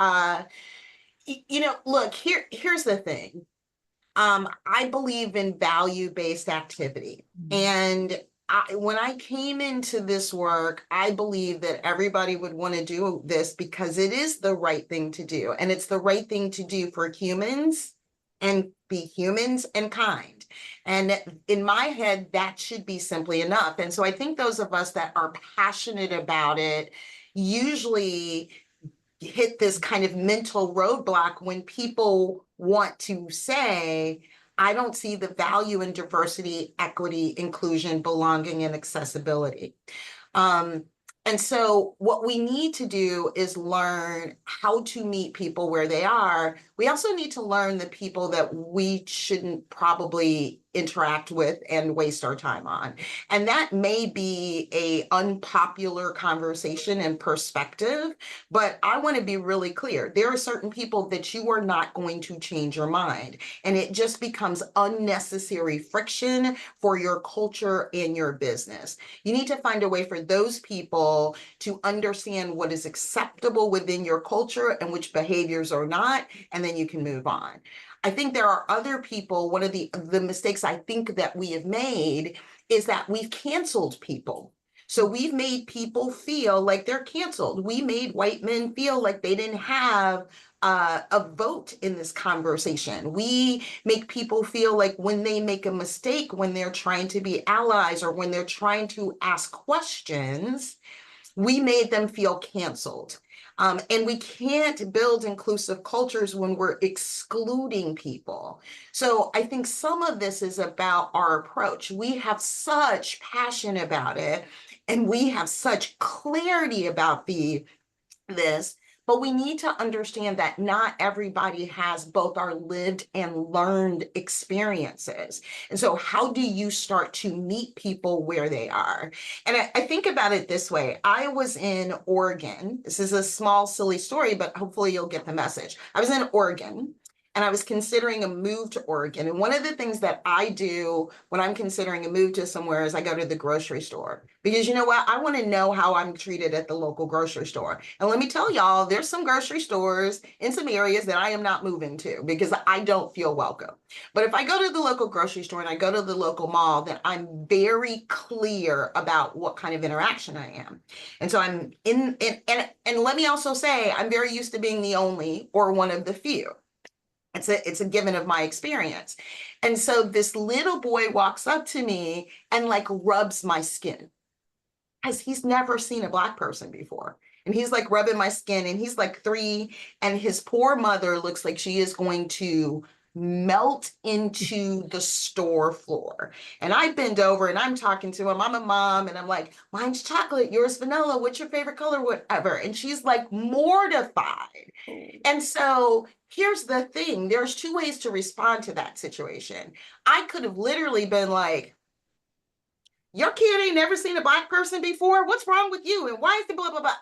You know, look, here's the thing. I believe in value-based activity. And when I came into this work, I believe that everybody would want to do this because it is the right thing to do. And it's the right thing to do for humans, and be humans and kind. And in my head, that should be simply enough. And so I think those of us that are passionate about it usually hit this kind of mental roadblock when people want to say, I don't see the value in diversity, equity, inclusion, belonging, and accessibility. And so what we need to do is learn how to meet people where they are. We also need to learn the people that we shouldn't probably interact with and waste our time on. And that may be a unpopular conversation and perspective, but I want to be really clear. There are certain people that you are not going to change your mind, and it just becomes unnecessary friction for your culture and your business. You need to find a way for those people to understand what is acceptable within your culture and which behaviors are not, and then you can move on. I think there are other people, one of the mistakes I think that we have made is that we've canceled people. So we've made people feel like they're canceled. We made white men feel like they didn't have a vote in this conversation. We make people feel like when they make a mistake, when they're trying to be allies or when they're trying to ask questions, we made them feel canceled. And we can't build inclusive cultures when we're excluding people. So I think some of this is about our approach. We have such passion about it, and we have such clarity about this, but we need to understand that not everybody has both our lived and learned experiences. And so how do you start to meet people where they are? And I think about it this way. I was in Oregon. This is a small, silly story, but hopefully you'll get the message. I was in Oregon, and I was considering a move to Oregon. And one of the things that I do when I'm considering a move to somewhere is I go to the grocery store. Because you know what? I want to know how I'm treated at the local grocery store. And let me tell y'all, there's some grocery stores in some areas that I am not moving to because I don't feel welcome. But if I go to the local grocery store and I go to the local mall, then I'm very clear about what kind of interaction I am. And so I'm and let me also say, I'm very used to being the only or one of the few. It's a given of my experience. And so this little boy walks up to me and like rubs my skin because he's never seen a Black person before. And he's like rubbing my skin, and he's like 3, and his poor mother looks like she is going to melt into the store floor. And I bend over and I'm talking to him. I'm a mom, and I'm like, mine's chocolate, yours vanilla, what's your favorite color, whatever. And she's like mortified. And so here's the thing, there's 2 ways to respond to that situation. I could have literally been like, your kid ain't never seen a Black person before. What's wrong with you? And why is the blah, blah, blah?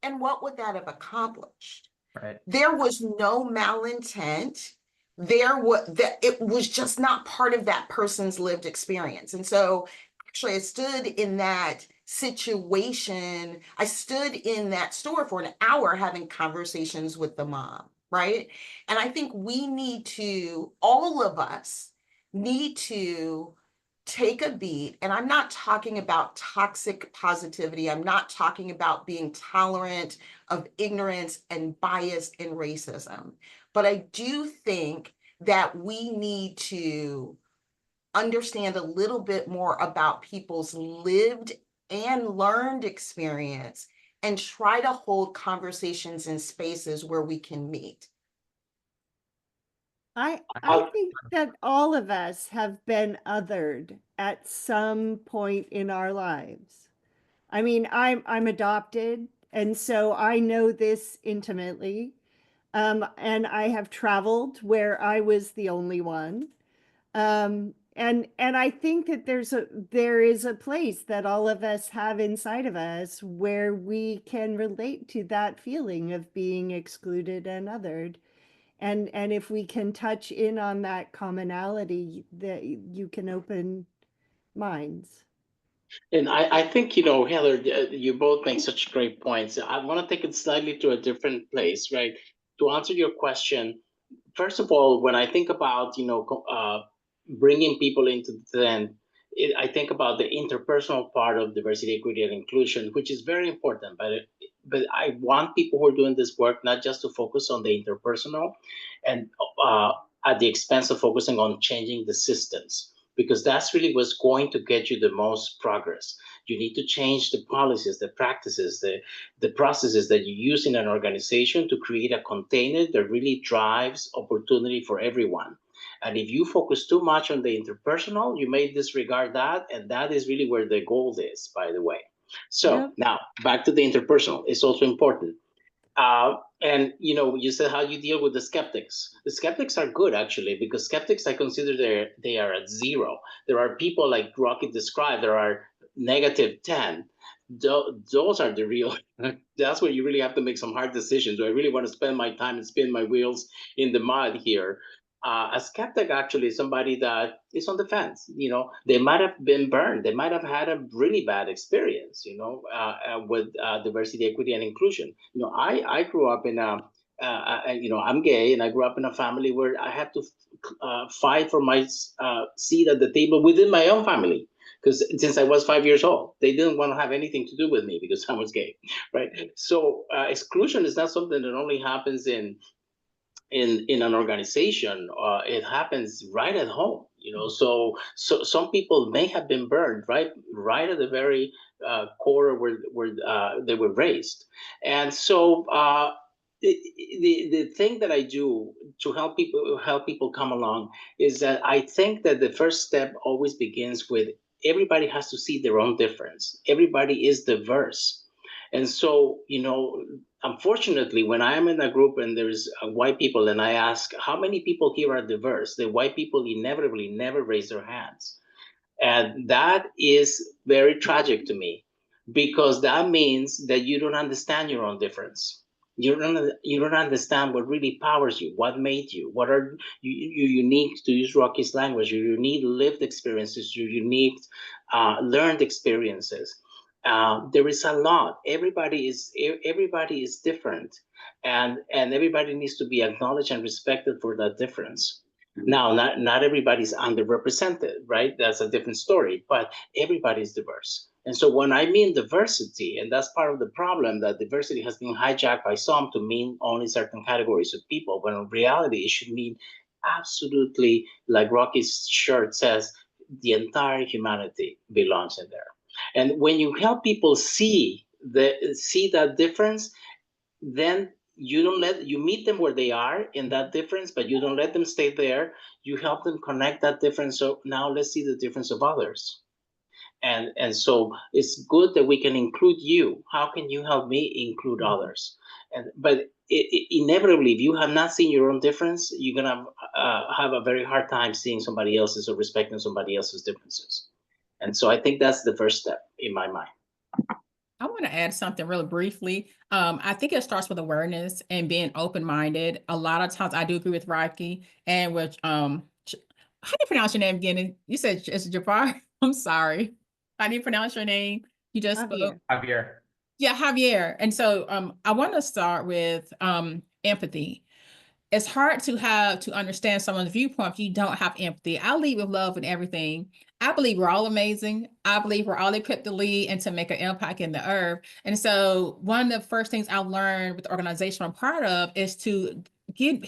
And what would that have accomplished? Right. There was no malintent. It was just not part of that person's lived experience. And so actually I stood in that situation. I stood in that store for an hour having conversations with the mom, right? And I think all of us need to take a beat. And I'm not talking about toxic positivity. I'm not talking about being tolerant of ignorance and bias and racism. But I do think that we need to understand a little bit more about people's lived and learned experience and try to hold conversations in spaces where we can meet. I I'll- think that all of us have been othered at some point in our lives. I mean, I'm adopted, and so I know this intimately. And I have traveled where I was the only one. And I think that there is a place that all of us have inside of us where we can relate to that feeling of being excluded and othered. And if we can touch in on that commonality, that you can open minds. And I think, you know, Heather, you both make such great points. I want to take it slightly to a different place, right? To answer your question, first of all, when I think about, you know, bringing people into the tent, I think about the interpersonal part of diversity, equity, and inclusion, which is very important. But I want people who are doing this work not just to focus on the interpersonal and at the expense of focusing on changing the systems, because that's really what's going to get you the most progress. You need to change the policies, the practices, the processes that you use in an organization to create a container that really drives opportunity for everyone. And if you focus too much on the interpersonal, you may disregard that. And that is really where the gold is, by the way. So Yep. now back to the interpersonal. It's also important. And you said how you deal with the skeptics. The skeptics are good, actually, because skeptics, I consider they are at zero. There are people like Rocky described. There are -10. Those are the real. That's where you really have to make some hard decisions. Do I really want to spend my time and spin my wheels in the mud here? A skeptic actually is somebody that is on the fence. They might have been burned. They might have had a really bad experience. With diversity, equity, and inclusion. I grew up in a. I'm gay, and I grew up in a family where I had to fight for my seat at the table within my own family. Because since I was 5 years old, they didn't want to have anything to do with me because I was gay, right? So exclusion is not something that only happens in an organization. It happens right at home. So some people may have been burned right at the very core where they were raised, and so. The thing that I do to help people come along is that I think that the first step always begins with everybody has to see their own difference. Everybody is diverse. And so, unfortunately, when I'm in a group and there's white people and I ask how many people here are diverse, the white people inevitably never raise their hands. And that is very tragic to me, because that means that you don't understand your own difference. You don't understand what really powers you, what made you, what are you unique, to use Rocky's language, your unique lived experiences, your unique learned experiences. There is a lot. Everybody is different, and everybody needs to be acknowledged and respected for that difference. Now, not everybody's underrepresented, right? That's a different story, but everybody's diverse. And so when I mean diversity, and that's part of the problem, that diversity has been hijacked by some to mean only certain categories of people, when in reality it should mean absolutely, like Rocky's shirt says, the entire humanity belongs in there. And when you help people see that difference, then you meet them where they are in that difference, but you don't let them stay there. You help them connect that difference. So now let's see the difference of others. And so it's good that we can include you. How can you help me include others? But inevitably, if you have not seen your own difference, you're gonna have a very hard time seeing somebody else's or respecting somebody else's differences. And so I think that's the first step in my mind. I want to add something really briefly. I think it starts with awareness and being open-minded. A lot of times I do agree with Rocky and with how do you pronounce your name again? You said it's Jafar. I'm sorry. How do you pronounce your name? You just spoke. Javier. Yeah, Javier. And so I want to start with empathy. It's hard to understand someone's viewpoint if you don't have empathy. I lead with love and everything. I believe we're all amazing. I believe we're all equipped to lead and to make an impact in the earth. And so one of the first things I've learned with the organization I'm part of is to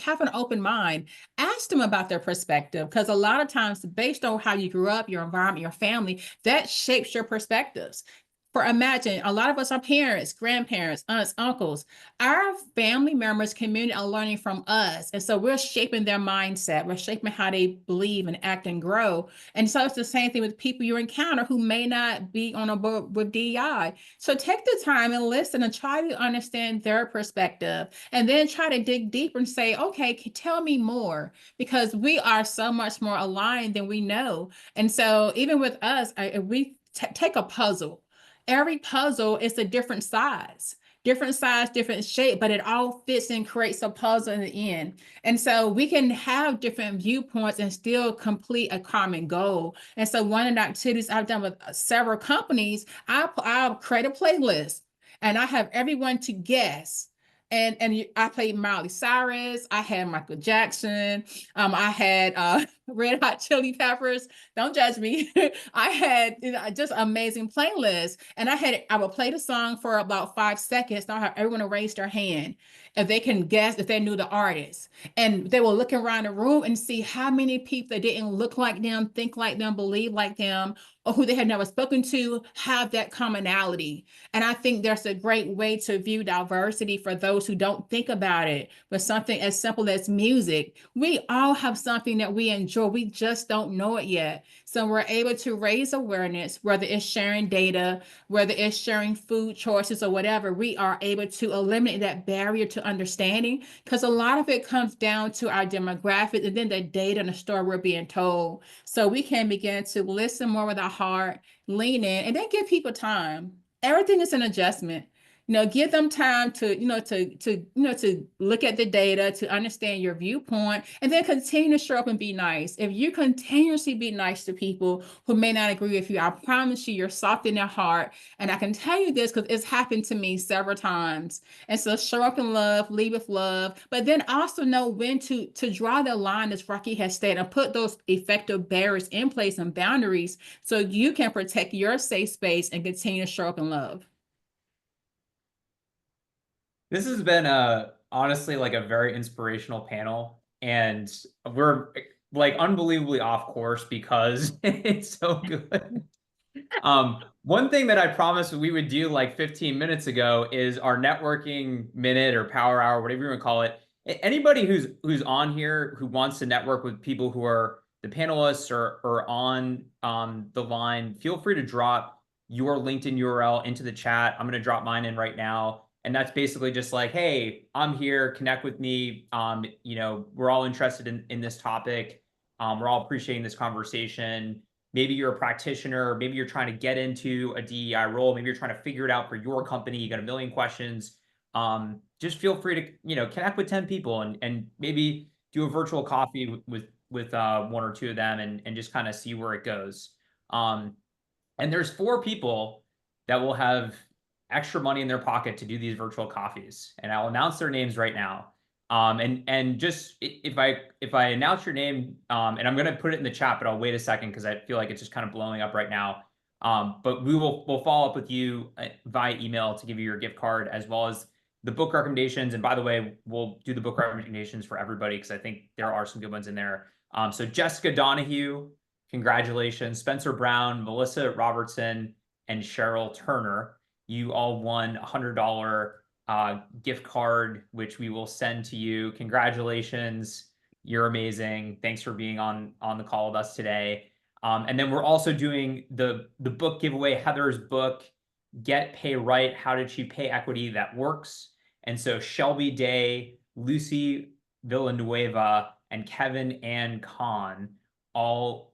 have an open mind. Ask them about their perspective, because a lot of times, based on how you grew up, your environment, your family, that shapes your perspectives. For imagine, a lot of us are parents, grandparents, aunts, uncles. Our family members, community are learning from us. And so we're shaping their mindset. We're shaping how they believe and act and grow. And so it's the same thing with people you encounter who may not be on a board with DEI. So take the time and listen and try to understand their perspective, and then try to dig deeper and say, okay, tell me more, because we are so much more aligned than we know. And so even with us, we take a puzzle. Every puzzle is a different size, different shape, but it all fits and creates a puzzle in the end. And so we can have different viewpoints and still complete a common goal. And so one of the activities I've done with several companies, I'll create a playlist and I have everyone to guess. And I played Miley Cyrus, I had Michael Jackson, I had Red Hot Chili Peppers. Don't judge me. I had just amazing playlists, and I would play the song for about 5 seconds. Now I have everyone to raise their hand, if they can guess if they knew the artist. And they will look around the room and see how many people that didn't look like them, think like them, believe like them, or who they had never spoken to have that commonality. And I think there's a great way to view diversity for those who don't think about it. But something as simple as music, we all have something that we enjoy. We just don't know it yet. So we're able to raise awareness, whether it's sharing data, whether it's sharing food choices or whatever, we are able to eliminate that barrier to understanding, because a lot of it comes down to our demographic and then the data and the story we're being told. So we can begin to listen more with our heart, lean in, and then give people time. Everything is an adjustment. Give them time to, to look at the data, to understand your viewpoint, and then continue to show up and be nice. If you continuously be nice to people who may not agree with you, I promise you, you're soft in their heart. And I can tell you this because it's happened to me several times. And so show up in love, lead with love, but then also know when to draw the line, as Rocky has stated, and put those effective barriers in place and boundaries so you can protect your safe space and continue to show up in love. This has been honestly like a very inspirational panel, and we're like unbelievably off course because it's so good. One thing that I promised we would do like 15 minutes ago is our networking minute or power hour, whatever you want to call it. Anybody who's on here who wants to network with people who are the panelists or on the line, feel free to drop your LinkedIn URL into the chat. I'm going to drop mine in right now. And that's basically just like, hey, I'm here, connect with me. We're all interested in this topic. We're all appreciating this conversation. Maybe you're a practitioner, maybe you're trying to get into a DEI role, maybe you're trying to figure it out for your company, you got a million questions. Just feel free to, connect with 10 people and maybe do a virtual coffee with one or two of them and just kind of see where it goes. And there's 4 people that will have extra money in their pocket to do these virtual coffees, and I'll announce their names right now. And just if I announce your name, and I'm gonna put it in the chat, but I'll wait a second because I feel like it's just kind of blowing up right now. But we'll follow up with you via email to give you your gift card as well as the book recommendations. And by the way, we'll do the book recommendations for everybody because I think there are some good ones in there. So Jessica Donahue, congratulations. Spencer Brown, Melissa Robertson, and Cheryl Turner. You all won a $100 gift card, which we will send to you. Congratulations. You're amazing. Thanks for being on the call with us today. And then we're also doing the book giveaway, Heather's book, Get Pay Right, How Did She Pay Equity That Works? And so Shelby Day, Lucy Villanueva, and Kevin Ann Kahn all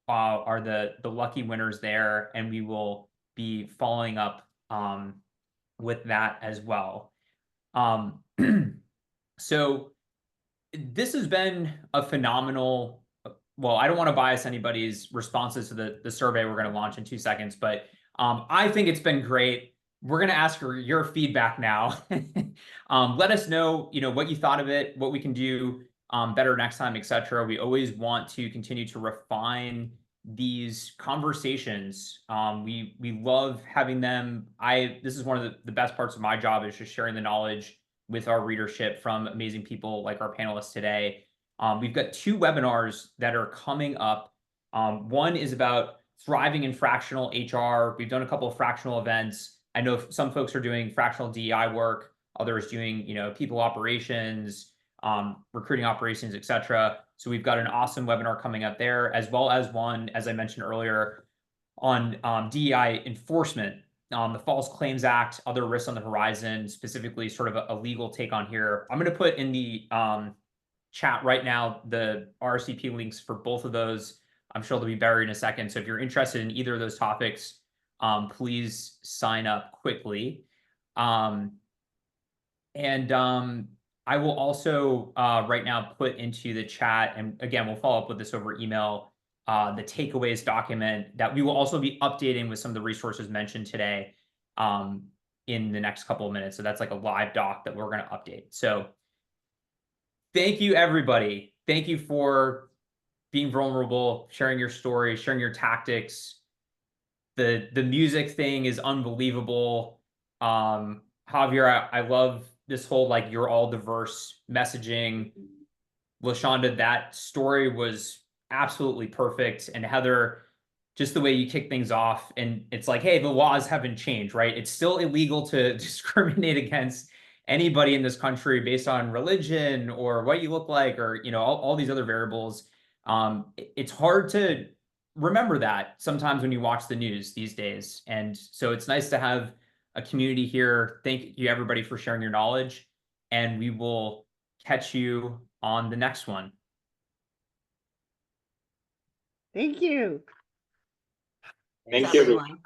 are the lucky winners there. And we will be following up with that as well. So this has been a phenomenal, well, I don't want to bias anybody's responses to the survey we're going to launch in 2 seconds, but I think it's been great. We're going to ask for your feedback now. Let us know, what you thought of it, what we can do better next time, etc. We always want to continue to refine these conversations. We love having them. This is one of the best parts of my job, is just sharing the knowledge with our readership from amazing people like our panelists today. We've got 2 webinars that are coming up. One is about thriving in fractional HR. We've done a couple of fractional events. I know some folks are doing fractional DEI work, others doing, people operations, recruiting operations, etc. So we've got an awesome webinar coming up there, as well as one, as I mentioned earlier, on DEI enforcement, the False Claims Act, other risks on the horizon, specifically sort of a legal take on here. I'm going to put in the chat right now the RSVP links for both of those. I'm sure they'll be buried in a second. So if you're interested in either of those topics, please sign up quickly. I will also right now put into the chat, and again, we'll follow up with this over email, the takeaways document that we will also be updating with some of the resources mentioned today in the next couple of minutes. So that's like a live doc that we're going to update. So thank you, everybody. Thank you for being vulnerable, sharing your story, sharing your tactics. The music thing is unbelievable. Javier, I love this whole like you're all diverse messaging. LaShonda, that story was absolutely perfect. And Heather, just the way you kick things off, and it's like, hey, the laws haven't changed, right? It's still illegal to discriminate against anybody in this country based on religion or what you look like, or all these other variables. It's hard to remember that sometimes when you watch the news these days. And so it's nice to have a community here. Thank you, everybody, for sharing your knowledge. And we will catch you on the next one. Thank you. Thanks, Thank you. everyone.